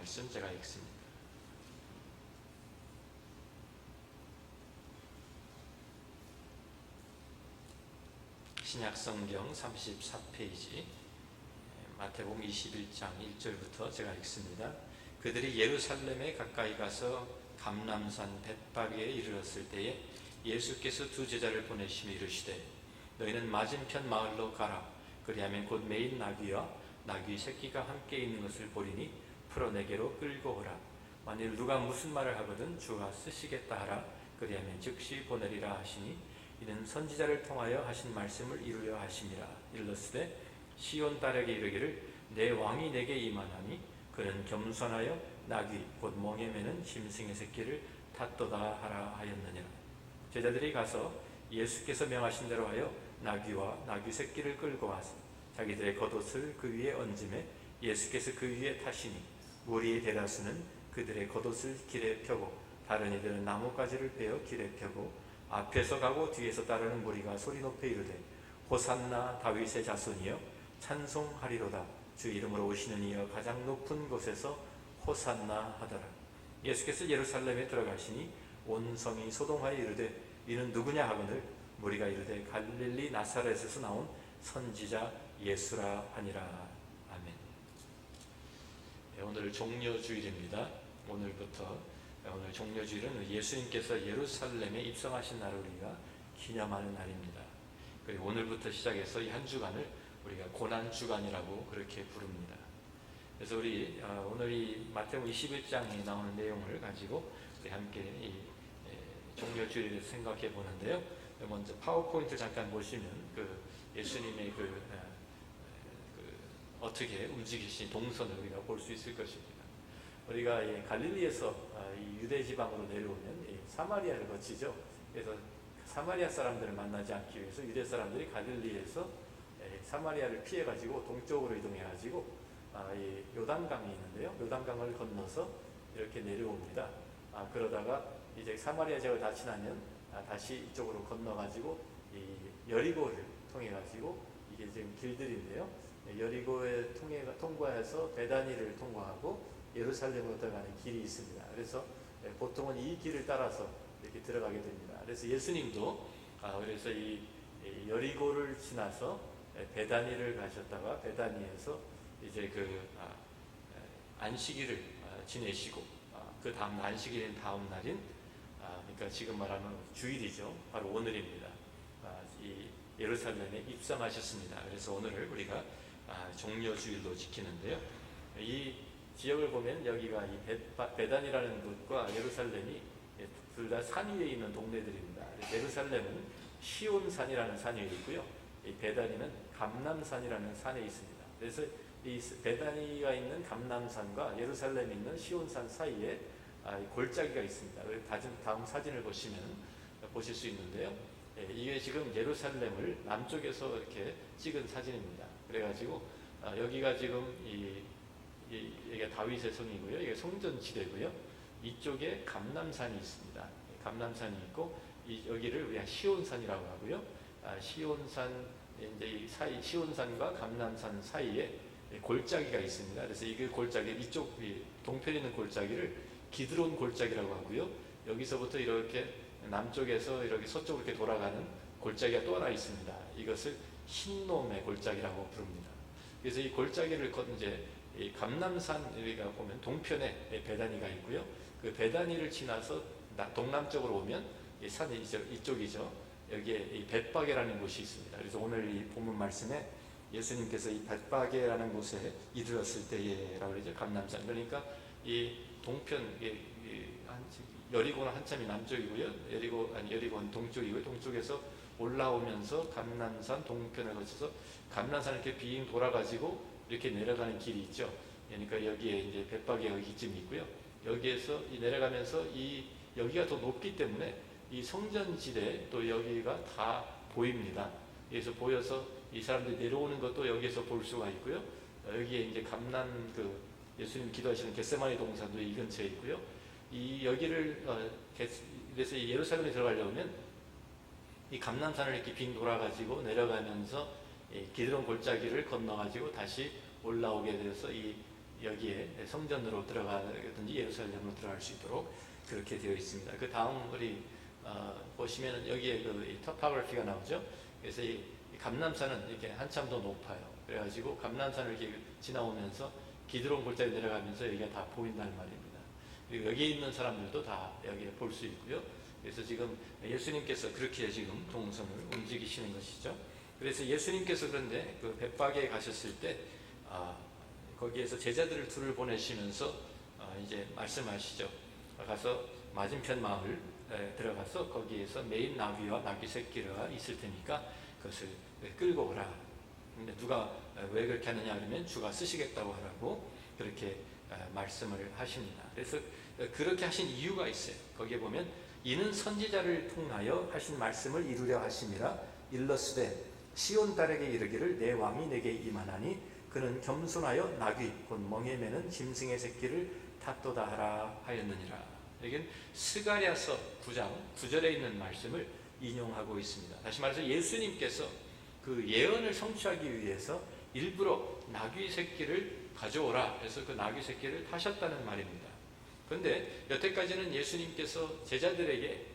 말씀 제가 읽습니다. 신약성경 34페이지 마태복음 21장 1절부터 제가 읽습니다. 그들이 예루살렘에 가까이 가서 감람산 벳바게에 이르렀을 때에 예수께서 두 제자를 보내시며 이르시되 너희는 맞은편 마을로 가라. 그리하면 곧 매인 나귀와 나귀 새끼가 함께 있는 것을 보리니 풀어 내게로 끌고 오라. 만일 누가 무슨 말을 하거든 주가 쓰시겠다 하라. 그리하면 즉시 보내리라 하시니 이는 선지자를 통하여 하신 말씀을 이루려 하심이라. 일렀으되 시온 딸에게 이르기를 내 왕이 내게 임하나니 그는 겸손하여 나귀 곧 멍에 매는 짐승의 새끼를 탔도다 하라 하였느니라. 제자들이 가서 예수께서 명하신 대로 하여 나귀와 나귀 새끼를 끌고 와서 자기들의 겉옷을 그 위에 얹음에 예수께서 그 위에 타시니 무리의 대다수는 그들의 겉옷을 길에 펴고 다른 이들은 나뭇가지를 베어 길에 펴고 앞에서 가고 뒤에서 따르는 무리가 소리 높여 이르되 호산나 다윗의 자손이여 찬송하리로다. 주 이름으로 오시는 이여 가장 높은 곳에서 호산나 하더라. 예수께서 예루살렘에 들어가시니 온 성이 소동하여 이르되 이는 누구냐 하거늘 무리가 이르되 갈릴리 나사렛에서 나온 선지자 예수라 하니라. 아멘. 오늘 종려주일입니다. 오늘 종려주일은 예수님께서 예루살렘에 입성하신 날을 우리가 기념하는 날입니다. 그리고 오늘부터 시작해서 이 한 주간을 우리가 고난주간이라고 그렇게 부릅니다. 그래서 우리 오늘 이 마태복음 21장에 나오는 내용을 가지고 우리 함께 이 종려주일에 대해서 생각해 보는데요. 먼저 파워포인트 잠깐 보시면 그 예수님의 어떻게 움직이신 동선을 우리가 볼 수 있을 것입니다. 우리가 갈릴리에서 이 유대 지방으로 내려오면 사마리아를 거치죠. 그래서 사마리아 사람들을 만나지 않기 위해서 유대 사람들이 갈릴리에서 사마리아를 피해가지고 동쪽으로 이동해가지고 이 요단강이 있는데요. 요단강을 건너서 이렇게 내려옵니다. 그러다가 이제 사마리아 지역을 다 지나면 다시 이쪽으로 건너가지고 이 여리고를 통해가지고 이게 지금 길들인데요. 여리고에 통과해서 베다니를 통과하고 예루살렘으로 들어가는 길이 있습니다. 그래서 보통은 이 길을 따라서 이렇게 들어가게 됩니다. 그래서 예수님도 그래서 이 여리고를 지나서 베다니를 가셨다가 베다니에서 이제 안식일을 지내시고 그 다음 안식일인 다음 날인 그러니까 지금 말하는 주일이죠. 바로 오늘입니다. 이 예루살렘에 입성하셨습니다. 그래서 오늘을 우리가 종려주일로 지키는데요. 이 지역을 보면 여기가 이 베단이라는 곳과 예루살렘이 둘 다 산 위에 있는 동네들입니다. 예루살렘은 시온산이라는 산 위에 있고요. 이 베단이는 감람산이라는 산에 있습니다. 그래서 이 베다니가 있는 감람산과 예루살렘에 있는 시온산 사이에 골짜기가 있습니다. 다음 사진을 보시면 보실 수 있는데요. 이게 지금 예루살렘을 남쪽에서 이렇게 찍은 사진입니다. 그래가지고 여기가 지금 여기가 다윗의 성이고요. 이게 성전지대고요. 이쪽에 감람산이 있습니다. 감람산이 있고 여기를 우리가 시온산이라고 하고요. 시온산 이제 이 사이 시온산과 감람산 사이에 골짜기가 있습니다. 그래서 이 골짜기 이쪽 동편에 있는 골짜기를 기드론 골짜기라고 하고요. 여기서부터 이렇게 남쪽에서 이렇게 서쪽으로 이렇게 돌아가는 골짜기가 또 하나 있습니다. 이것을 흰놈의 골짜기라고 부릅니다. 그래서 이 골짜기를 이제 이 감람산 우리가 보면 동편에 베다니가 있고요. 그 베다니를 지나서 동남쪽으로 오면 이 산이 이쪽이죠. 여기에 이 벳바게라는 곳이 있습니다. 그래서 오늘 이 본문 말씀에 예수님께서 이 벳바게라는 곳에 이르렀을 때라고 그러죠. 감람산. 그러니까 이 동편 여리고는 한참이 남쪽이고요. 여리고는 동쪽이고요. 동쪽에서 올라오면서 감람산 동편을 거쳐서 감람산을 이렇게 빙 돌아가지고 이렇게 내려가는 길이 있죠. 그러니까 여기에 이제 벳바게가 여기쯤 있고요. 여기에서 내려가면서 여기가 더 높기 때문에 이 성전지대 또 여기가 다 보입니다. 여기서 보여서 이 사람들이 내려오는 것도 여기에서 볼 수가 있고요. 여기에 이제 예수님 기도하시는 겟세마네 동산도 이 근처에 있고요. 여기를 그래서 예루살렘에 들어가려면 이 감람산을 이렇게 빙 돌아가지고 내려가면서 기드론 골짜기를 건너가지고 다시 올라오게 돼서 이 여기에 성전으로 들어가든지 예루살렘으로 들어갈 수 있도록 그렇게 되어 있습니다. 그 다음 우리 보시면 여기에 그 토포그래피가 나오죠. 그래서 이 감람산은 이렇게 한참 더 높아요. 그래가지고 감람산을 이렇게 지나오면서 기드론 골짜기 내려가면서 여기가 다 보인다는 말입니다. 그리고 여기에 있는 사람들도 다 여기에 볼 수 있고요. 그래서 지금 예수님께서 그렇게 지금 동선을 움직이시는 것이죠. 그래서 예수님께서 그런데 그 벳바게에 가셨을 때 거기에서 제자들을 둘을 보내시면서 이제 말씀하시죠. 가서 맞은편 마을 들어가서 거기에서 메인 나귀와 나귀 새끼가 있을 테니까 그것을 끌고 오라. 근데 누가 왜 그렇게 하느냐 하면 주가 쓰시겠다고 하라고 그렇게 말씀을 하십니다. 그래서 그렇게 하신 이유가 있어요. 거기에 보면 이는 선지자를 통하여 하신 말씀을 이루려 하심이라. 일러스되 시온 딸에게 이르기를 내 왕이 내게 임하나니 그는 겸손하여 나귀 곧 멍에 매는 짐승의 새끼를 탔도다 하라 하였느니라. 여기는 스가랴서 9장 9절에 있는 말씀을 인용하고 있습니다. 다시 말해서 예수님께서 그 예언을 성취하기 위해서 일부러 나귀 새끼를 가져오라 해서 그 나귀 새끼를 타셨다는 말입니다. 그런데 여태까지는 예수님께서 제자들에게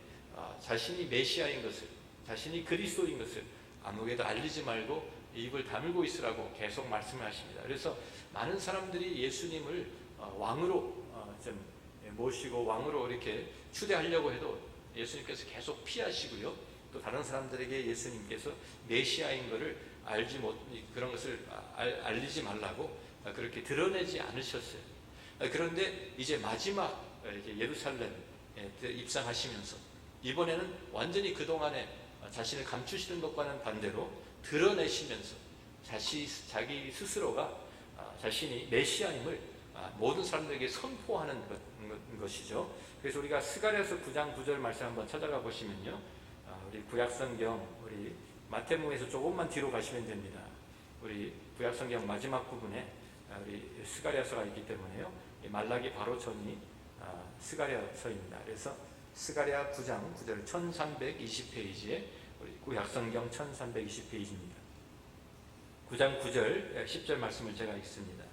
자신이 메시아인 것을, 자신이 그리스도인 것을 아무에게도 알리지 말고 입을 다물고 있으라고 계속 말씀을 하십니다. 그래서 많은 사람들이 예수님을 왕으로 좀 모시고 왕으로 이렇게 추대하려고 해도 예수님께서 계속 피하시고요. 또 다른 사람들에게 예수님께서 메시아인 것을 알지 못, 그런 것을 알리지 말라고 그렇게 드러내지 않으셨어요. 그런데 이제 마지막 예루살렘에 입성하시면서 이번에는 완전히 그동안에 자신을 감추시는 것과는 반대로 드러내시면서 자기 스스로가 자신이 메시아임을 모든 사람들에게 선포하는 것이죠. 그래서 우리가 스가랴서 9장 9절 말씀 한번 찾아가 보시면요, 우리 구약성경 우리 마태복음에서 조금만 뒤로 가시면 됩니다. 우리 구약성경 마지막 부분에 우리 스가랴서가 있기 때문에요, 말라기 바로 전이 스가랴서입니다. 그래서 스가랴 9장 9절 1320페이지에 우리 구약성경 1320페이지입니다. 9장 9절 10절 말씀을 제가 읽습니다.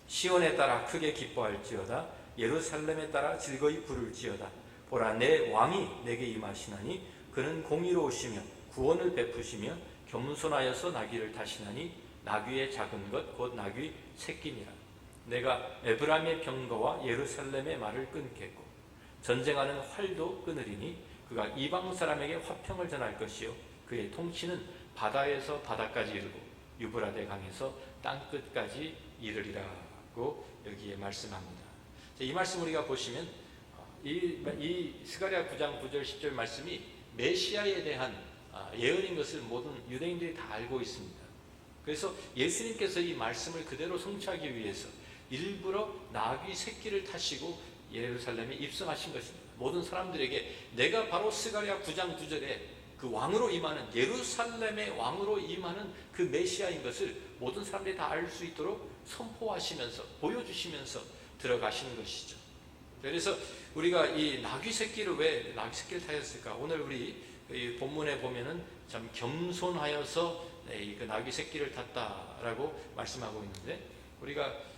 시온에 따라 크게 기뻐할지어다. 예루살렘에 따라 즐거이 부를지어다. 보라, 내 왕이 내게 임하시나니 그는 공의로우시며 구원을 베푸시며 겸손하여서 나귀를 타시나니 나귀의 작은 것 곧 나귀 새끼니라. 내가 에브라임의 병거와 예루살렘의 말을 끊겠고 전쟁하는 활도 끊으리니 그가 이방 사람에게 화평을 전할 것이요 그의 통치는 바다에서 바다까지 이르고 유브라데 강에서 땅끝까지 이르리라고 여기에 말씀합니다. 이 말씀 우리가 보시면 이 스가랴 9장 9절 10절 말씀이 메시아에 대한 예언인 것을 모든 유대인들이 다 알고 있습니다. 그래서 예수님께서 이 말씀을 그대로 성취하기 위해서 일부러 나귀 새끼를 타시고 예루살렘에 입성하신 것입니다. 모든 사람들에게 내가 바로 스가랴 9장 9절에 그 왕으로 임하는, 예루살렘의 왕으로 임하는 그 메시아인 것을 모든 사람들이 다 알 수 있도록 선포하시면서 보여주시면서 들어가시는 것이죠. 그래서 우리가 이 나귀 새끼를 왜 나귀 새끼를 타셨을까? 오늘 우리 본문에 보면은 참 겸손하여서 그 나귀 새끼를 탔다라고 말씀하고 있는데, 우리가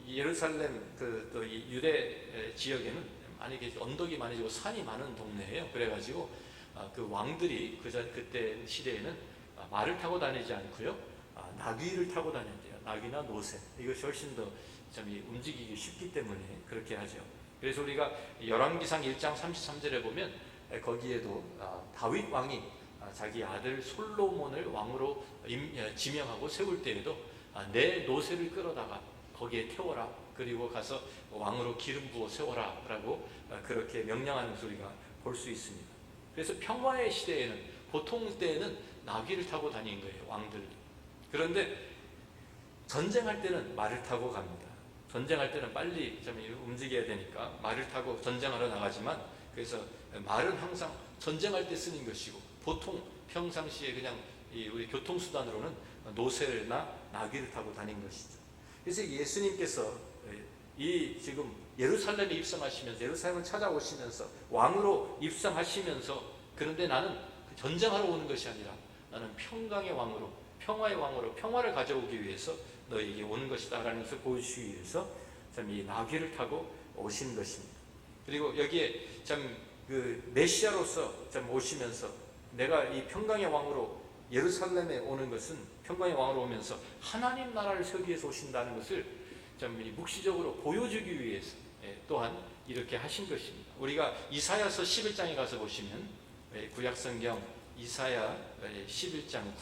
예루살렘 또 유대 지역에는 많이 언덕이 많아지고 산이 많은 동네예요. 그래가지고 그 왕들이 그때 시대에는 말을 타고 다니지 않고요, 나귀를 타고 다녔대요. 나귀나 노새. 이것이 훨씬 더 좀 움직이기 쉽기 때문에 그렇게 하죠. 그래서 우리가 열왕기상 1장 33절에 보면 거기에도 다윗 왕이 자기 아들 솔로몬을 왕으로 지명하고 세울 때에도 내 노새를 끌어다가 거기에 태워라, 그리고 가서 왕으로 기름 부어 세워라 라고 그렇게 명령하는 소리가 볼 수 있습니다. 그래서 평화의 시대에는, 보통 때에는 나귀를 타고 다닌 거예요, 왕들도. 그런데 전쟁할 때는 말을 타고 갑니다. 전쟁할 때는 빨리 좀 움직여야 되니까 말을 타고 전쟁하러 나가지만, 그래서 말은 항상 전쟁할 때 쓰는 것이고, 보통 평상시에 그냥 우리 교통수단으로는 노새나 나귀를 타고 다닌 것이죠. 그래서 예수님께서 지금 예루살렘에 입성하시면서, 예루살렘을 찾아오시면서 왕으로 입성하시면서, 그런데 나는 전쟁하러 오는 것이 아니라 나는 평강의 왕으로, 평화의 왕으로 평화를 가져오기 위해서 너에게 오는 것이다 라는 것을 보여주기 위해서 참 이 나귀를 타고 오신 것입니다. 그리고 여기에 참 그 메시아로서 참 오시면서 내가 이 평강의 왕으로 예루살렘에 오는 것은 평강의 왕으로 오면서 하나님 나라를 세우기 위해서 오신다는 것을 좀 묵시적으로 보여주기 위해서 또한 이렇게 하신 것입니다. 우리가 이사야서 11장에 가서 보시면 구약성경 이사야 11장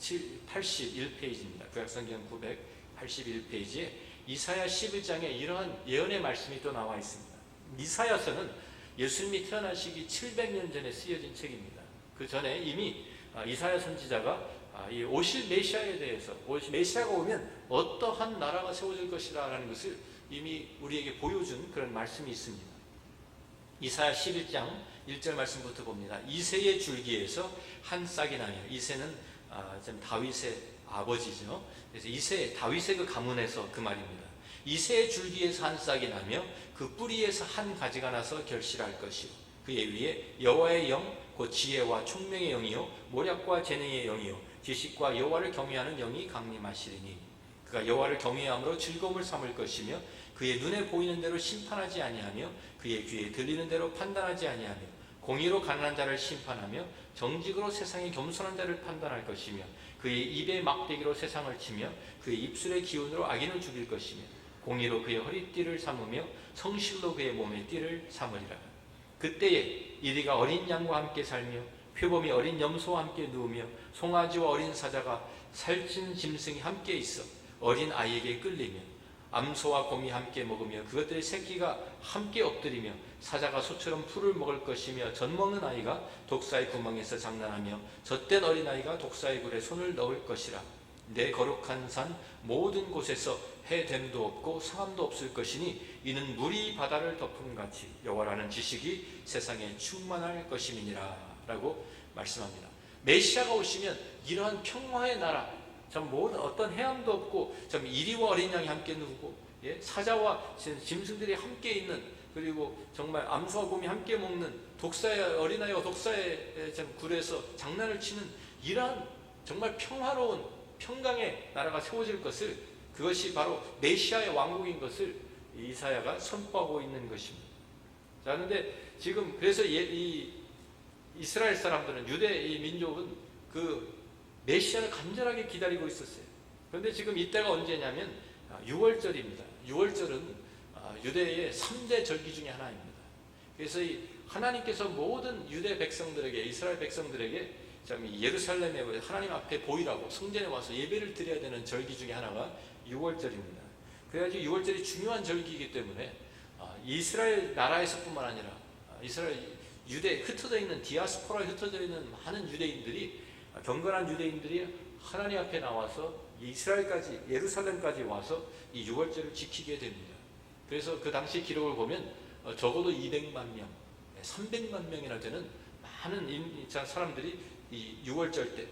981페이지입니다. 구약성경 981페이지에 이사야 11장에 이러한 예언의 말씀이 또 나와 있습니다. 이사야서는 예수님이 태어나시기 700년 전에 쓰여진 책입니다. 그 전에 이미 이사야 선지자가 이 오실 메시아에 대해서 메시아가 오면 어떠한 나라가 세워질 것이라 라는 것을 이미 우리에게 보여준 그런 말씀이 있습니다. 이사야 11장 1절 말씀부터 봅니다. 이새의 줄기에서 한 싹이 나며, 이새는 다윗의 아버지죠. 그래서 이새, 다윗의 그 가문에서 그 말입니다. 이새의 줄기에서 한 싹이 나며 그 뿌리에서 한 가지가 나서 결실할 것이요, 그의 위에 여호와의 영 곧 지혜와 총명의 영이요 모략과 재능의 영이요 지식과 여호와를 경외하는 영이 강림하시리니, 그가 여호와를 경외함으로 즐거움을 삼을 것이며 그의 눈에 보이는 대로 심판하지 아니하며 그의 귀에 들리는 대로 판단하지 아니하며 공의로 가난한 자를 심판하며 정직으로 세상의 겸손한 자를 판단할 것이며 그의 입에 막대기로 세상을 치며 그의 입술의 기운으로 악인을 죽일 것이며 공의로 그의 허리띠를 삼으며 성실로 그의 몸의 띠를 삼으리라. 그때에 이리가 어린 양과 함께 살며 표범이 어린 염소와 함께 누우며 송아지와 어린 사자가 살찐 짐승이 함께 있어 어린 아이에게 끌리며 암소와 곰이 함께 먹으며 그것들의 새끼가 함께 엎드리며 사자가 소처럼 풀을 먹을 것이며 젖 먹는 아이가 독사의 구멍에서 장난하며 젖된 어린아이가 독사의 굴에 손을 넣을 것이라. 내 거룩한 산 모든 곳에서 해됨도 없고 상함도 없을 것이니 이는 물이 바다를 덮음같이 여호와라는 지식이 세상에 충만할 것임이니라 라고 말씀합니다. 메시아가 오시면 이러한 평화의 나라, 참 모든 어떤 해함도 없고 참 이리와 어린 양이 함께 누우고 사자와 짐승들이 함께 있는, 그리고 정말 암소와 곰이 함께 먹는 독사의 어린아이와 독사의 굴에서 장난을 치는 이러한 정말 평화로운 평강의 나라가 세워질 것을, 그것이 바로 메시아의 왕국인 것을 이사야가 선포하고 있는 것입니다. 자, 그런데 지금 그래서 이 이스라엘 사람들은, 유대 이 민족은 그 메시아를 간절하게 기다리고 있었어요. 그런데 지금 이때가 언제냐면 6월절입니다. 6월절은 유대의 3대 절기 중에 하나입니다. 그래서 하나님께서 모든 유대 백성들에게, 이스라엘 백성들에게 예루살렘에 하나님 앞에 보이라고 성전에 와서 예배를 드려야 되는 절기 중에 하나가 6월절입니다. 그래가지고 6월절이 중요한 절기이기 때문에 이스라엘 나라에서뿐만 아니라 이스라엘 유대에 흩어져 있는, 디아스포라에 흩어져 있는 많은 유대인들이, 경건한 유대인들이 하나님 앞에 나와서 이스라엘까지, 예루살렘까지 와서 이 6월절을 지키게 됩니다. 그래서 그 당시 기록을 보면 적어도 200만 명, 300만 명이나 되는 많은 사람들이 이 6월절 때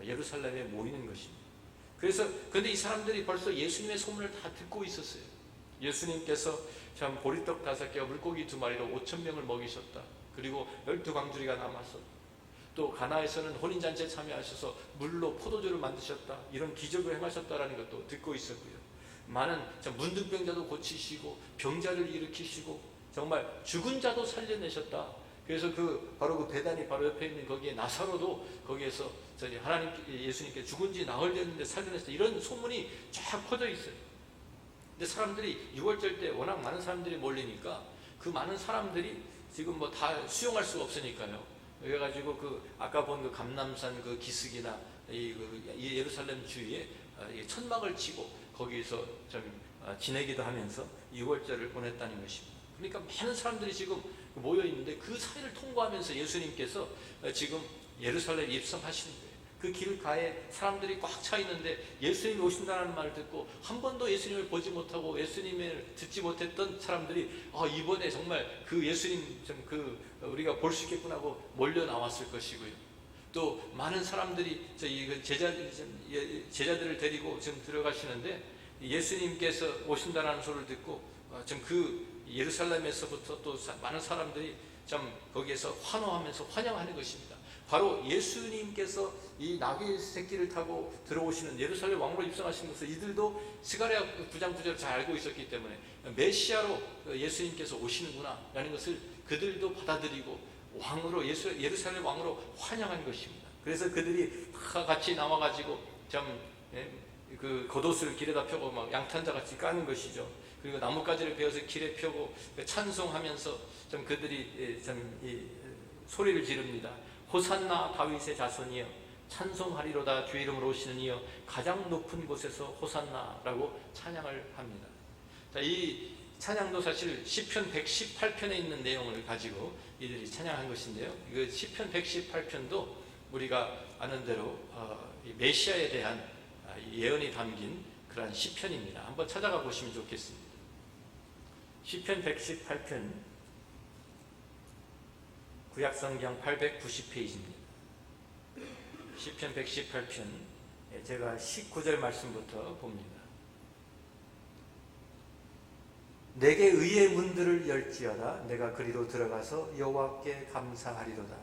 예루살렘에 모이는 것입니다. 그래서 근데 이 사람들이 벌써 예수님의 소문을 다 듣고 있었어요. 예수님께서 참 보리떡 5개와 물고기 2마리로 5,000명을 먹이셨다. 그리고 12광주리가 남았었다. 또 가나에서는 혼인잔치에 참여하셔서 물로 포도주를 만드셨다. 이런 기적을 행하셨다라는 것도 듣고 있었고요. 많은 문둥병자도 고치시고 병자를 일으키시고 정말 죽은 자도 살려내셨다. 그래서 바로 그 베다니 바로 옆에 있는 거기에 나사로도 거기에서 하나님 예수님께 죽은 지 나흘 됐는데 살려냈다. 이런 소문이 쫙 퍼져 있어요. 근데 사람들이 6월절 때 워낙 많은 사람들이 몰리니까 그 많은 사람들이 지금 뭐 다 수용할 수가 없으니까요. 그래가지고 아까 본 감람산 기슭이나 이 예루살렘 주위에 천막을 치고 거기서 지내기도 하면서 6월절을 보냈다는 것입니다. 그러니까 많은 사람들이 지금 모여 있는데 그 사이를 통과하면서 예수님께서 지금 예루살렘에 입성하시는 거예요. 그 길가에 사람들이 꽉 차 있는데 예수님이 오신다는 말을 듣고 한 번도 예수님을 보지 못하고 예수님을 듣지 못했던 사람들이 이번에 정말 그 예수님 우리가 볼 수 있겠구나 하고 몰려 나왔을 것이고요. 또 많은 사람들이 제자들을 데리고 지금 들어가시는데 예수님께서 오신다는 소리를 듣고 예루살렘에서부터 또 많은 사람들이 거기에서 환호하면서 환영하는 것입니다. 바로 예수님께서 이 나귀 새끼를 타고 들어오시는 예루살렘 왕으로 입성하시는 것을 이들도 스가랴 9장 9절을 잘 알고 있었기 때문에 메시아로 예수님께서 오시는구나 라는 것을 그들도 받아들이고 왕으로 예루살렘 왕으로 환영한 것입니다. 그래서 그들이 다 같이 나와가지고 그 겉옷을 길에다 펴고 막 양탄자같이 까는 것이죠. 그리고 나뭇가지를 베어서 길에 펴고 찬송하면서 그들이 소리를 지릅니다. 호산나 다윗의 자손이여 찬송하리로다. 주의 이름으로 오시는 이여 가장 높은 곳에서 호산나라고 찬양을 합니다. 자, 이 찬양도 사실 시편 118편에 있는 내용을 가지고 이들이 찬양한 것인데요. 그 시편 118편도 우리가 아는 대로 메시아에 대한 예언이 담긴 그러한 시편입니다. 한번 찾아가 보시면 좋겠습니다. 시편 118편 구약성경 890페이지입니다. 시편 118편 제가 19절 말씀부터 봅니다. 내게 의의 문들을 열지어다. 내가 그리로 들어가서 여호와께 감사하리로다.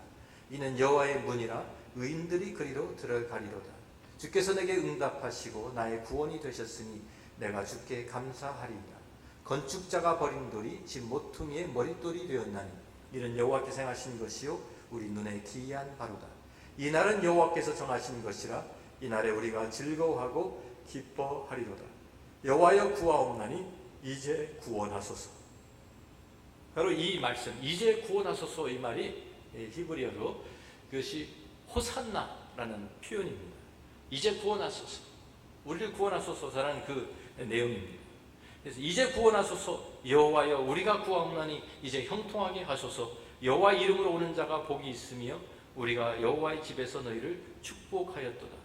이는 여호와의 문이라 의인들이 그리로 들어가리로다. 주께서 내게 응답하시고 나의 구원이 되셨으니 내가 주께 감사하리이다. 건축자가 버린 돌이 집 모퉁이의 머릿돌이 되었나니 이는 여호와께서 행하신 것이요 우리 눈에 기이한 바로다. 이 날은 여호와께서 정하신 것이라 이 날에 우리가 즐거워하고 기뻐하리로다. 여호와여 구하옵나니 이제 구원하소서. 바로 이 말씀, 이제 구원하소서, 이 말이 히브리어로 그것이 호산나라는 표현입니다. 이제 구원하소서, 우리를 구원하소서라는 그 내용입니다. 그래서 이제 구원하소서, 여호와여 우리가 구하옵나니 이제 형통하게 하소서. 여호와 이름으로 오는 자가 복이 있으며 우리가 여호와의 집에서 너희를 축복하였도다.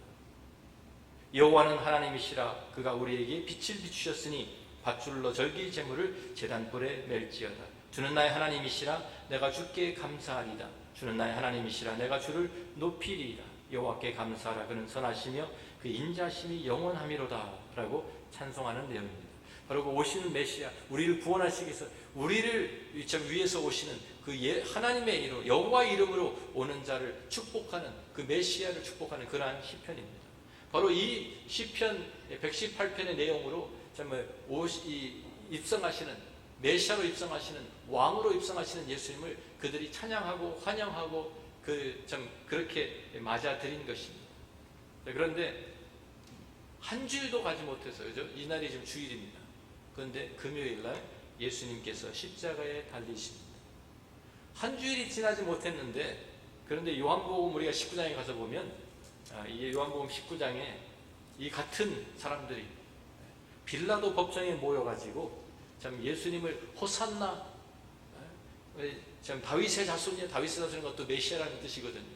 여호와는 하나님이시라. 그가 우리에게 빛을 비추셨으니 밧줄로 절기 제물을 제단불에 멜지어다. 주는 나의 하나님이시라. 내가 주께 감사하리다. 주는 나의 하나님이시라. 내가 주를 높이리이다. 여호와께 감사하라. 그는 선하시며 그 인자심이 영원함이로다 라고 찬송하는 내용입니다. 바로 그 오시는 메시아, 우리를 구원하시기 위해서 우리를 위해서 오시는 그 하나님의 이름, 여호와 이름으로 오는 자를 축복하는 그 메시아를 축복하는 그러한 시편입니다. 바로 이 시편 118편의 내용으로 입성하시는 메시아로 입성하시는 왕으로 입성하시는 예수님을 그들이 찬양하고 환영하고 그렇게 맞아들인 것입니다. 그런데 한 주일도 가지 못해서 이날이 지금 주일입니다. 그런데 금요일 날 예수님께서 십자가에 달리십니다. 한 주일이 지나지 못했는데, 그런데 요한복음 우리가 19장에 가서 보면 이 요한복음 19장에 이 같은 사람들이 빌라도 법정에 모여가지고 예수님을 호산나, 다윗의 자손이요. 다윗의 자손인 것도 메시아라는 뜻이거든요.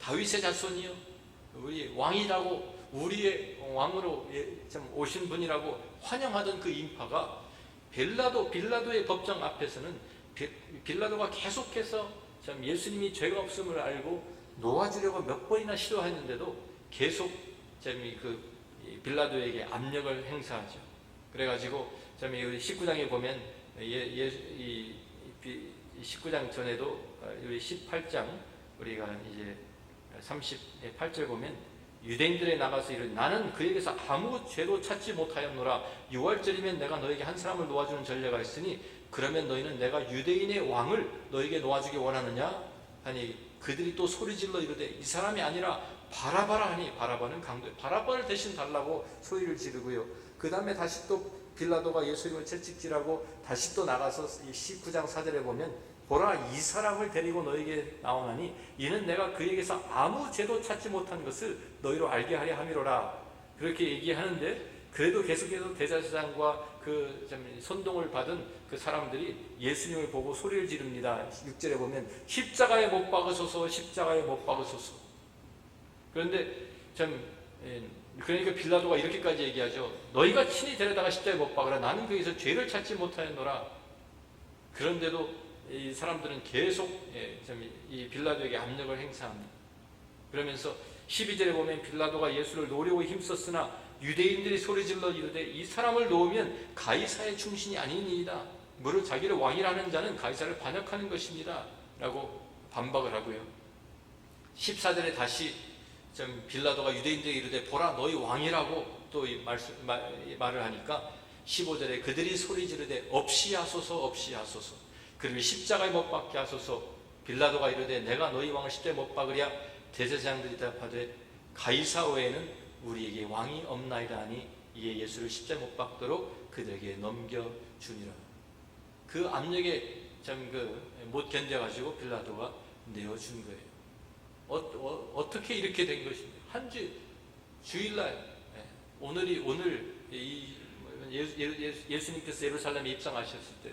다윗의 자손이요, 우리 왕이라고, 우리의 왕으로 오신 분이라고 환영하던 그 인파가 빌라도의 법정 앞에서는 빌라도가 계속해서 예수님이 죄가 없음을 알고 놓아주려고 몇 번이나 시도했는데도 계속 그 빌라도에게 압력을 행사하죠. 그래가지고 19장에 보면 19장 전에도 우리 18장 우리가 이제 38절 보면 유대인들에 나가서 이르되 나는 그에게서 아무 죄도 찾지 못하였노라. 6월절이면 내가 너에게 한 사람을 놓아주는 전례가 있으니 그러면 너희는 내가 유대인의 왕을 너에게 놓아주기 원하느냐 하니 그들이 또 소리질러 이르되 이 사람이 아니라 바라바라 하니 바라바는 강도에 바라바를 대신 달라고 소리를 지르고요. 그 다음에 다시 또 빌라도가 예수님을 채찍질하고 다시 또 나가서 19장 4절에 보면 보라 이 사람을 데리고 너에게 나오나니 이는 내가 그에게서 아무 죄도 찾지 못한 것을 너희로 알게 하려 함이로라. 그렇게 얘기하는데 그래도 계속해서 대제사장과 그 선동을 받은 그 사람들이 예수님을 보고 소리를 지릅니다. 6절에 보면 십자가에 못 박으소서, 십자가에 못 박으소서. 그런데 그러니까 빌라도가 이렇게까지 얘기하죠. 너희가 친히 데려다가 십자가에 못 박으라. 나는 거기서 죄를 찾지 못하였노라. 그런데도 이 사람들은 계속 이 빌라도에게 압력을 행사합니다. 그러면서 12절에 보면 빌라도가 예수를 놓으려고 힘썼으나 유대인들이 소리질러 이르되 이 사람을 놓으면 가이사의 충신이 아니니이다. 무릇 자기를 왕이라는 자는 가이사를 반역하는 것입니다 라고 반박을 하고요. 14절에 다시 빌라도가 유대인들에게 이르되 보라 너희 왕이라고 또 말을 하니까 15절에 그들이 소리 지르되 없이 하소서 없이 하소서 그를 십자가에 못 박게 하소서. 빌라도가 이르되 내가 너희 왕을 십자가에 못 박으랴. 대제사장들이 대답하되 가이사 외에는 우리에게 왕이 없나이다 하니 이에 예수를 십자가에 못 박도록 그들에게 넘겨주니라. 그 압력에 못 견뎌가지고 빌라도가 내어준 거예요. 어떻게 이렇게 된 것입니까? 한 주일날 오늘 예수님께서 예루살렘에 입성하셨을 때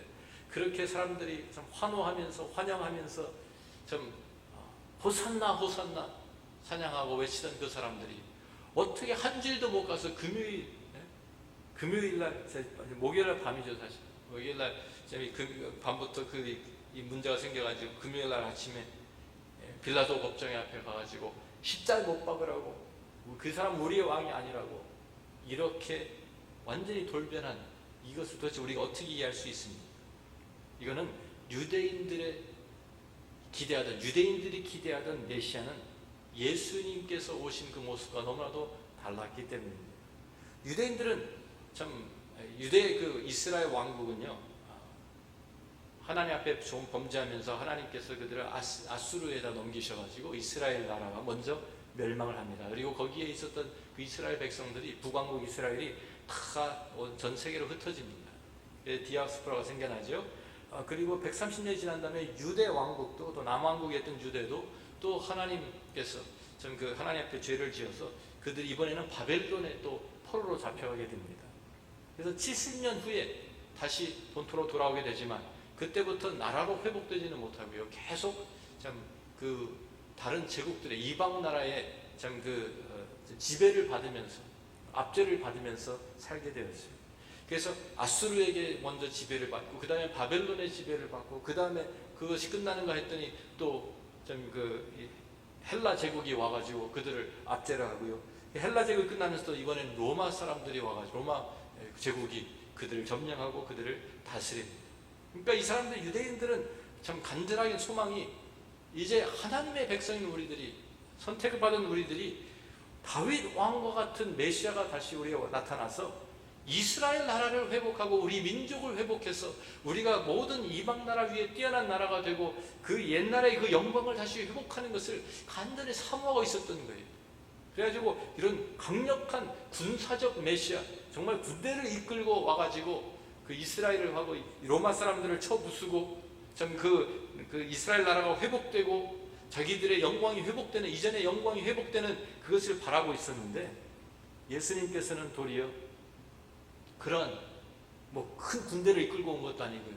그렇게 사람들이 참 환호하면서 환영하면서 호산나 호산나 찬양하고 외치던 그 사람들이 어떻게 한 주일도 못 가서 금요일날 목요일날 밤이죠 사실. 목요일날 밤부터 이 문제가 생겨가지고 금요일날 아침에 빌라도 법정에 앞에 가가지고 십자가에 못 박으라고 그 사람 우리의 왕이 아니라고 이렇게 완전히 돌변한 이것을 도대체 우리가 어떻게 이해할 수 있습니까? 이거는 유대인들이 기대하던 메시아는 예수님께서 오신 그 모습과 너무나도 달랐기 때문입니다. 유대인들은 이스라엘 왕국은요 하나님 앞에 좀 범죄하면서 하나님께서 그들을 아수르에다 넘기셔가지고 이스라엘 나라가 먼저 멸망을 합니다. 그리고 거기에 있었던 그 이스라엘 백성들이 북왕국 이스라엘이 다 전 세계로 흩어집니다. 디아스포라가 생겨나죠. 그리고 130년이 지난 다음에 유대 왕국도 또 남왕국이었던 유대도 또 하나님께서 하나님 앞에 죄를 지어서 그들이 이번에는 바벨론에 또 포로로 잡혀가게 됩니다. 그래서 70년 후에 다시 본토로 돌아오게 되지만 그때부터 나라로 회복되지는 못하고요. 계속 다른 제국들의 이방 나라의 지배를 받으면서 압제를 받으면서 살게 되었어요. 그래서 아수르에게 먼저 지배를 받고 그 다음에 바벨론의 지배를 받고 그 다음에 그것이 끝나는가 했더니 또 헬라 제국이 와가지고 그들을 압제를 하고요. 헬라 제국이 끝나면서 이번엔 로마 사람들이 와가지고 로마 제국이 그들을 점령하고 그들을 다스립니다. 그러니까 이 사람들 유대인들은 참 간절하게 소망이 이제 하나님의 백성인 우리들이 선택을 받은 우리들이 다윗 왕과 같은 메시아가 다시 우리에 나타나서 이스라엘 나라를 회복하고 우리 민족을 회복해서 우리가 모든 이방 나라 위에 뛰어난 나라가 되고 그 옛날의 그 영광을 다시 회복하는 것을 간절히 사모하고 있었던 거예요. 그래가지고 이런 강력한 군사적 메시아, 정말 군대를 이끌고 와가지고 그 이스라엘을 하고 로마 사람들을 쳐부수고 그 이스라엘 나라가 회복되고 자기들의 영광이 회복되는 이전의 영광이 회복되는 그것을 바라고 있었는데 예수님께서는 도리어 그런 큰 군대를 이끌고 온 것도 아니고요.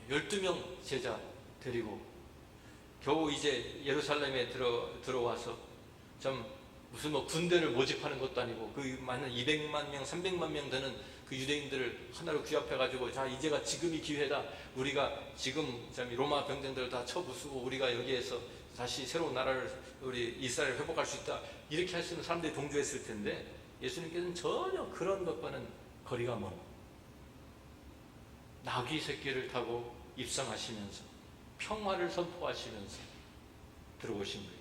12명 제자 데리고 겨우 이제 예루살렘에 들어와서 무슨 군대를 모집하는 것도 아니고 그 많은 200만 명, 300만 명 되는 그 유대인들을 하나로 규합해가지고 자 이제가 지금이 기회다. 우리가 지금 로마 병정들을 다 쳐부수고 우리가 여기에서 다시 새로운 나라를 우리 이스라엘을 회복할 수 있다. 이렇게 할 수 있는 사람들이 동조했을 텐데 예수님께서는 전혀 그런 것과는 거리가 먼 나귀 새끼를 타고 입성하시면서 평화를 선포하시면서 들어오신 거예요.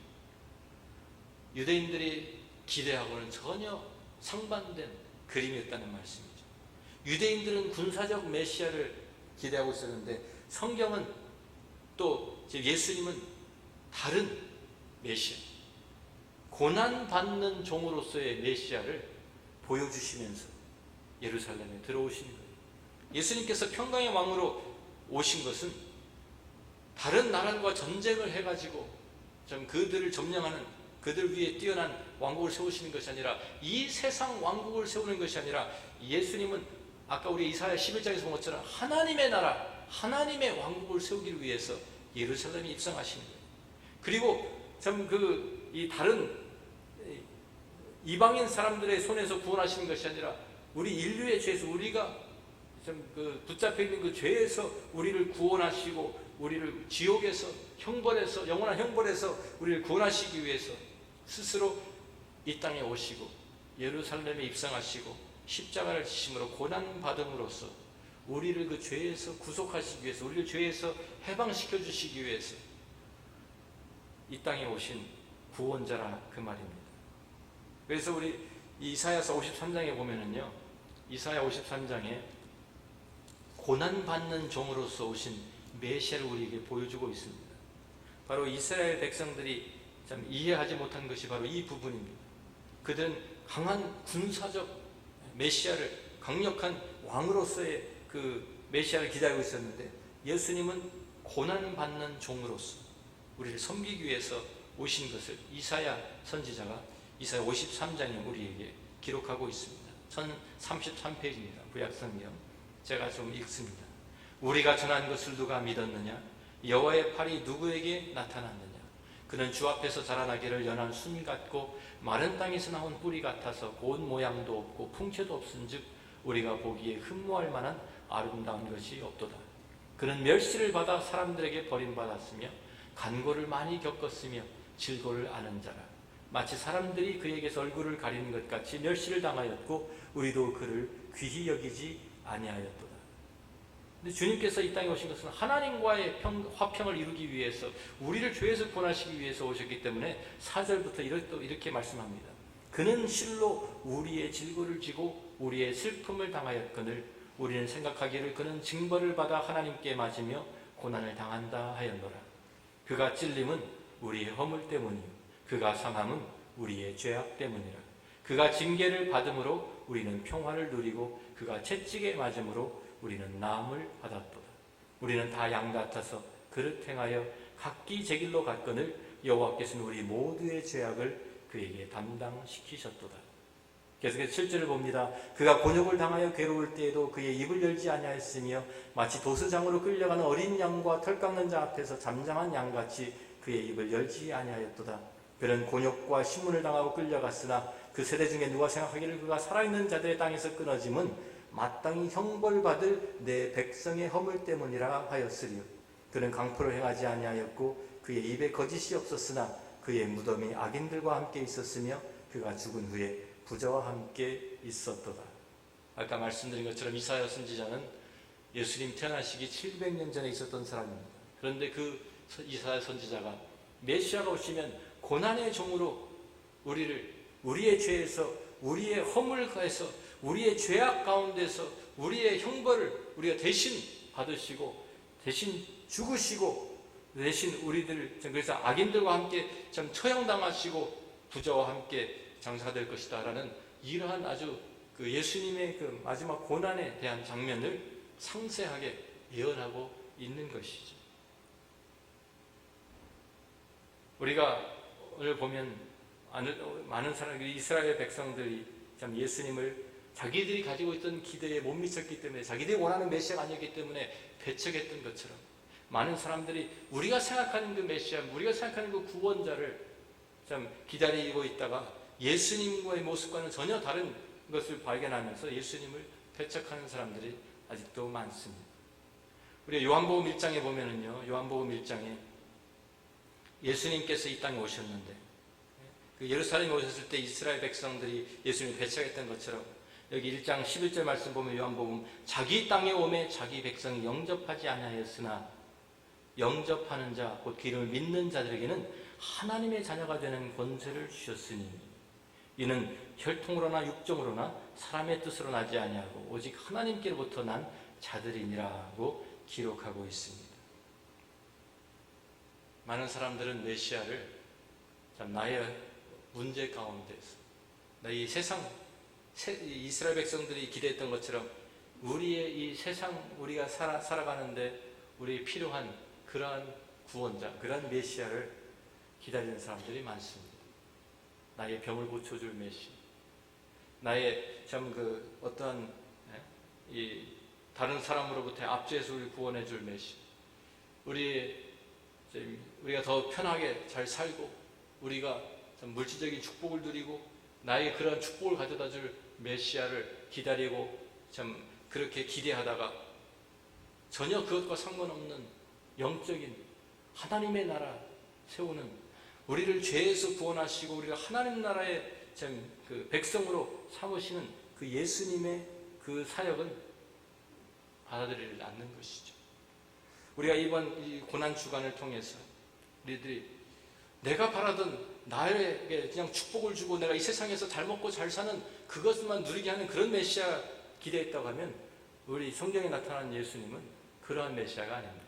유대인들이 기대하고는 전혀 상반된 그림이었다는 말씀이죠. 유대인들은 군사적 메시아를 기대하고 있었는데 성경은 또 예수님은 다른 메시아, 고난받는 종으로서의 메시아를 보여주시면서 예루살렘에 들어오신 거예요. 예수님께서 평강의 왕으로 오신 것은 다른 나라들과 전쟁을 해가지고 그들을 점령하는 그들 위에 뛰어난 왕국을 세우시는 것이 아니라 이 세상 왕국을 세우는 것이 아니라 예수님은 아까 우리 이사야 11장에서 본 것처럼 하나님의 나라, 하나님의 왕국을 세우기 위해서 예루살렘에 입성하시는 거예요. 그리고 이 다른 이방인 사람들의 손에서 구원하시는 것이 아니라 우리 인류의 죄에서 우리가 붙잡혀 있는 그 죄에서 우리를 구원하시고 우리를 지옥에서 형벌에서 영원한 형벌에서 우리를 구원하시기 위해서 스스로 이 땅에 오시고 예루살렘에 입성하시고 십자가를 지심으로 고난받음으로써 우리를 그 죄에서 구속하시기 위해서 우리를 죄에서 해방시켜 주시기 위해서 이 땅에 오신 구원자라 그 말입니다. 그래서 우리 이사야서 53장에 보면은요, 이사야 53장에 고난받는 종으로서 오신 메시아를 우리에게 보여주고 있습니다. 바로 이스라엘 백성들이 참 이해하지 못한 것이 바로 이 부분입니다. 그들은 강한 군사적 메시아를, 강력한 왕으로서의 그 메시아를 기다리고 있었는데, 예수님은 고난받는 종으로서 우리를 섬기기 위해서 오신 것을 이사야 선지자가 이사야 53장에 우리에게 기록하고 있습니다. 1033페이지입니다. 구약성경. 제가 좀 읽습니다. 우리가 전한 것을 누가 믿었느냐? 여호와의 팔이 누구에게 나타났느냐? 그는 주 앞에서 자라나기를 연한 순 같고 마른 땅에서 나온 뿌리 같아서 고운 모양도 없고 풍채도 없은즉 우리가 보기에 흠모할 만한 아름다운 것이 없도다. 그는 멸시를 받아 사람들에게 버림받았으며 간고를 많이 겪었으며 질고를 아는 자라. 마치 사람들이 그에게서 얼굴을 가리는 것 같이 멸시를 당하였고 우리도 그를 귀히 여기지 아니하였도다. 근데 주님께서 이 땅에 오신 것은 하나님과의 화평을 이루기 위해서, 우리를 죄에서 구원하시기 위해서 오셨기 때문에 4절부터 이렇게 말씀합니다. 그는 실로 우리의 질고를 지고 우리의 슬픔을 당하였거늘 우리는 생각하기를 그는 징벌을 받아 하나님께 맞으며 고난을 당한다 하였노라. 그가 찔림은 우리의 허물 때문이요 그가 상함은 우리의 죄악 때문이라. 그가 징계를 받음으로 우리는 평화를 누리고 그가 채찍에 맞음으로 우리는 나음을 받았도다. 우리는 다 양 같아서 그릇 행하여 각기 제 길로 갔거늘 여호와께서는 우리 모두의 죄악을 그에게 담당시키셨도다. 계속해서 7절을 봅니다. 그가 곤욕을 당하여 괴로울 때에도 그의 입을 열지 아니하였으며 마치 도수장으로 끌려가는 어린 양과 털 깎는 자 앞에서 잠잠한 양같이 그의 입을 열지 아니하였도다. 그는 곤욕과 신문을 당하고 끌려갔으나 그 세대 중에 누가 생각하기를 그가 살아있는 자들의 땅에서 끊어짐은 마땅히 형벌받을 내 백성의 허물 때문이라 하였으리요. 그는 강포를 행하지 아니하였고 그의 입에 거짓이 없었으나 그의 무덤이 악인들과 함께 있었으며 그가 죽은 후에 부자와 함께 있었도다. 아까 말씀드린 것처럼 이사야 선지자는 예수님 태어나시기 700년 전에 있었던 사람입니다. 그런데 그 이사야 선지자가 메시아가 오시면 고난의 종으로 우리의 죄에서, 우리의 허물에서, 우리의 죄악 가운데서 우리의 형벌을 우리가 대신 받으시고 대신 죽으시고 대신 우리들, 그래서 악인들과 함께 참 처형당하시고 부자와 함께 장사될 것이다 라는 이러한 아주 그 예수님의 그 마지막 고난에 대한 장면을 상세하게 예언하고 있는 것이죠. 우리가 오늘 보면 많은 사람들이, 이스라엘 백성들이 참 예수님을 자기들이 가지고 있던 기대에 못 미쳤기 때문에, 자기들이 원하는 메시아가 아니었기 때문에 배척했던 것처럼 많은 사람들이 우리가 생각하는 그 메시아, 우리가 생각하는 그 구원자를 참 기다리고 있다가 예수님과의 모습과는 전혀 다른 것을 발견하면서 예수님을 배척하는 사람들이 아직도 많습니다. 우리 요한복음 1장에 보면은요, 요한복음 1장에 예수님께서 이 땅에 오셨는데 그 예루살렘에 오셨을 때 이스라엘 백성들이 예수님을 배척했던 것처럼 여기 1장 11절 말씀 보면 요한복음, 자기 땅에 오매 자기 백성이 영접하지 아니하였으나 영접하는 자, 곧 기름을 믿는 자들에게는 하나님의 자녀가 되는 권세를 주셨으니 이는 혈통으로나 육정으로나 사람의 뜻으로 나지 아니하고 오직 하나님께로부터 난 자들이니라고 기록하고 있습니다. 많은 사람들은 메시아를 참 나의 문제 가운데서, 이 세상, 이스라엘 백성들이 기대했던 것처럼 우리의 이 세상, 우리가 살아가는데 우리의 필요한 그러한 구원자, 그러한 메시아를 기다리는 사람들이 많습니다. 나의 병을 고쳐줄 메시아, 나의 참 그 어떠한 이 다른 사람으로부터 압제해서 우리를 구원해줄 메시아, 우리가 더 편하게 잘 살고 우리가 참 물질적인 축복을 누리고 나의 그런 축복을 가져다줄 메시아를 기다리고 참 그렇게 기대하다가 전혀 그것과 상관없는 영적인 하나님의 나라 세우는, 우리를 죄에서 구원하시고 우리가 하나님 나라의 참 그 백성으로 삼으시는 그 예수님의 그 사역은 받아들이지 않는 것이죠. 우리가 이번 이 고난 주간을 통해서 우리들이 내가 바라던 나에게 그냥 축복을 주고 내가 이 세상에서 잘 먹고 잘 사는 그것만 누리게 하는 그런 메시아 기대했다고 하면 우리 성경에 나타난 예수님은 그러한 메시아가 아닙니다.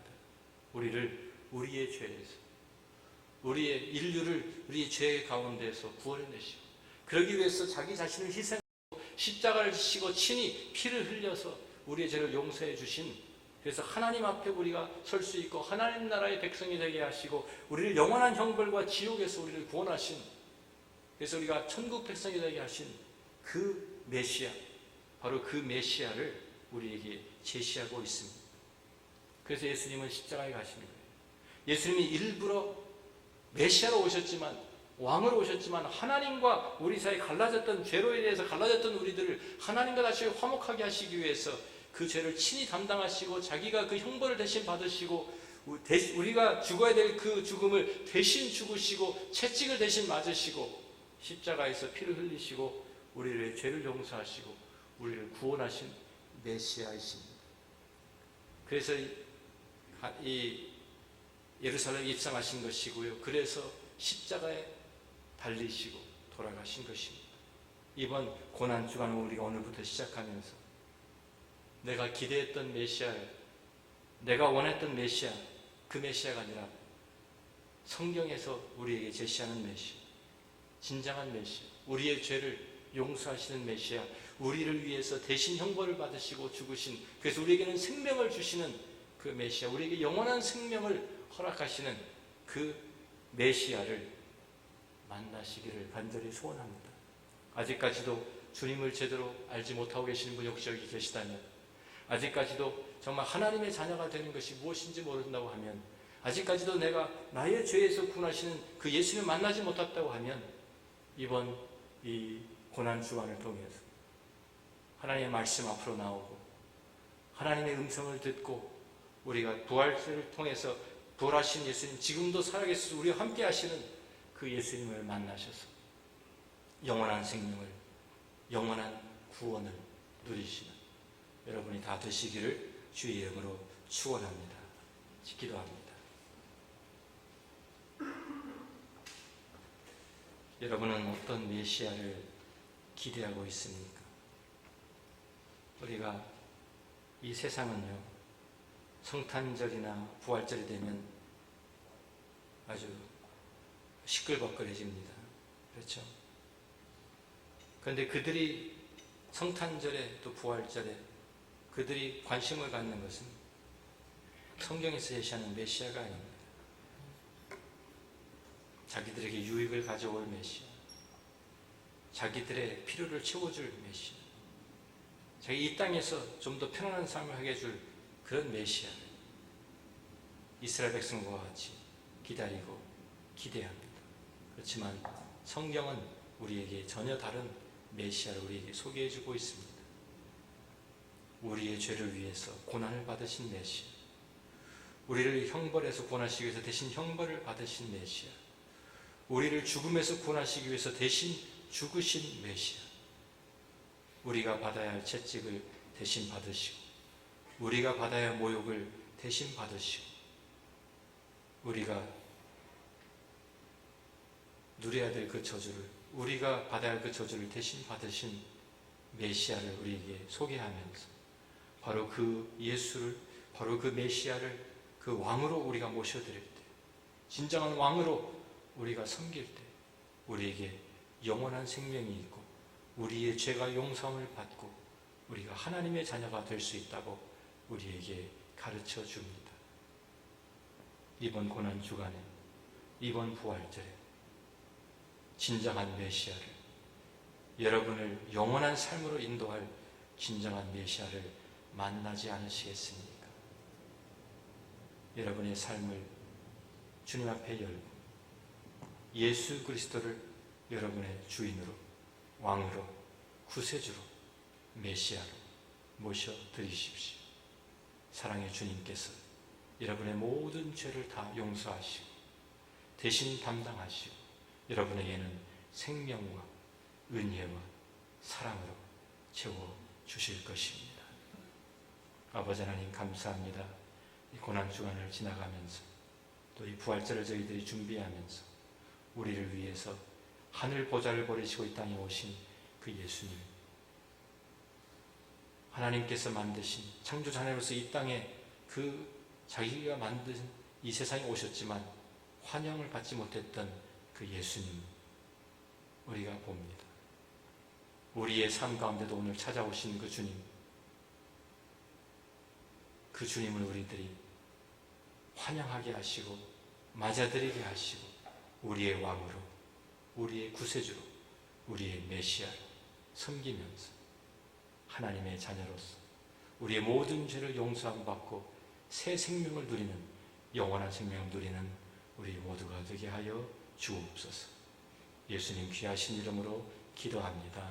우리를 우리의 죄에서, 우리의 인류를 우리의 죄 가운데서 구원해내시고 그러기 위해서 자기 자신을 희생하고 십자가를 지시고 친히 피를 흘려서 우리의 죄를 용서해 주신, 그래서 하나님 앞에 우리가 설 수 있고 하나님 나라의 백성이 되게 하시고 우리를 영원한 형벌과 지옥에서 우리를 구원하신, 그래서 우리가 천국 백성이 되게 하신 그 메시아, 바로 그 메시아를 우리에게 제시하고 있습니다. 그래서 예수님은 십자가에 가신 거예요. 예수님이 일부러 메시아로 오셨지만, 왕으로 오셨지만 하나님과 우리 사이 갈라졌던, 죄로 인해서 갈라졌던 우리들을 하나님과 다시 화목하게 하시기 위해서 그 죄를 친히 담당하시고 자기가 그 형벌을 대신 받으시고 우리가 죽어야 될 그 죽음을 대신 죽으시고 채찍을 대신 맞으시고 십자가에서 피를 흘리시고 우리의 죄를 용서하시고 우리를 구원하신 메시아이십니다. 그래서 이 예루살렘에 입성하신 것이고요. 그래서 십자가에 달리시고 돌아가신 것입니다. 이번 고난주간을 우리가 오늘부터 시작하면서 내가 기대했던 메시아, 내가 원했던 메시아, 그 메시아가 아니라 성경에서 우리에게 제시하는 메시아, 진정한 메시아, 우리의 죄를 용서하시는 메시아, 우리를 위해서 대신 형벌을 받으시고 죽으신, 그래서 우리에게는 생명을 주시는 그 메시아, 우리에게 영원한 생명을 허락하시는 그 메시아를 만나시기를 간절히 소원합니다. 아직까지도 주님을 제대로 알지 못하고 계시는 분이 혹시 여기 계시다면, 아직까지도 정말 하나님의 자녀가 되는 것이 무엇인지 모른다고 하면, 아직까지도 내가 나의 죄에서 구원하시는 그 예수님을 만나지 못했다고 하면, 이번 이 고난주간을 통해서 하나님의 말씀 앞으로 나오고 하나님의 음성을 듣고 우리가 부활을 통해서 부활하신 예수님, 지금도 살아계셔서 우리와 함께 하시는 그 예수님을 만나셔서 영원한 생명을, 영원한 구원을 누리시는 여러분이 다 되시기를 주의 이름으로 축원합니다. 기도합니다. 여러분은 어떤 메시아를 기대하고 있습니까? 우리가 이 세상은요, 성탄절이나 부활절이 되면 아주 시끌벅거려집니다. 그렇죠? 그런데 그들이 성탄절에 또 부활절에 그들이 관심을 갖는 것은 성경에서 제시하는 메시아가 아닙니다. 자기들에게 유익을 가져올 메시아, 자기들의 필요를 채워줄 메시아, 자기 이 땅에서 좀 더 편안한 삶을 하게 해줄 그런 메시아를 이스라엘 백성과 같이 기다리고 기대합니다. 그렇지만 성경은 우리에게 전혀 다른 메시아를 우리에게 소개해주고 있습니다. 우리의 죄를 위해서 고난을 받으신 메시아, 우리를 형벌에서 구원하시기 위해서 대신 형벌을 받으신 메시아, 우리를 죽음에서 구원하시기 위해서 대신 죽으신 메시아, 우리가 받아야 할 채찍을 대신 받으시고 우리가 받아야 할 모욕을 대신 받으시고 우리가 누려야 될 그 저주를, 우리가 받아야 할 그 저주를 대신 받으신 메시아를 우리에게 소개하면서 바로 그 예수를, 바로 그 메시아를 그 왕으로 우리가 모셔드릴 때, 진정한 왕으로 우리가 섬길 때 우리에게 영원한 생명이 있고 우리의 죄가 용서함을 받고 우리가 하나님의 자녀가 될 수 있다고 우리에게 가르쳐 줍니다. 이번 고난주간에, 이번 부활절에 진정한 메시아를, 여러분을 영원한 삶으로 인도할 진정한 메시아를 만나지 않으시겠습니까? 여러분의 삶을 주님 앞에 열고 예수 그리스도를 여러분의 주인으로, 왕으로, 구세주로, 메시아로 모셔드리십시오. 사랑의 주님께서 여러분의 모든 죄를 다 용서하시고 대신 담당하시고 여러분에게는 생명과 은혜와 사랑으로 채워주실 것입니다. 아버지 하나님 감사합니다. 이 고난주간을 지나가면서 또 이 부활절을 저희들이 준비하면서 우리를 위해서 하늘 보좌를 버리시고 이 땅에 오신 그 예수님, 하나님께서 만드신 창조주 하나님으로서 이 땅에 그 자기가 만든 이 세상에 오셨지만 환영을 받지 못했던 그 예수님 우리가 봅니다. 우리의 삶 가운데도 오늘 찾아오신 그 주님, 그 주님을 우리들이 환영하게 하시고 맞아들이게 하시고 우리의 왕으로, 우리의 구세주로, 우리의 메시아로 섬기면서 하나님의 자녀로서 우리의 모든 죄를 용서함 받고 새 생명을 누리는, 영원한 생명을 누리는 우리 모두가 되게 하여 주옵소서. 예수님 귀하신 이름으로 기도합니다.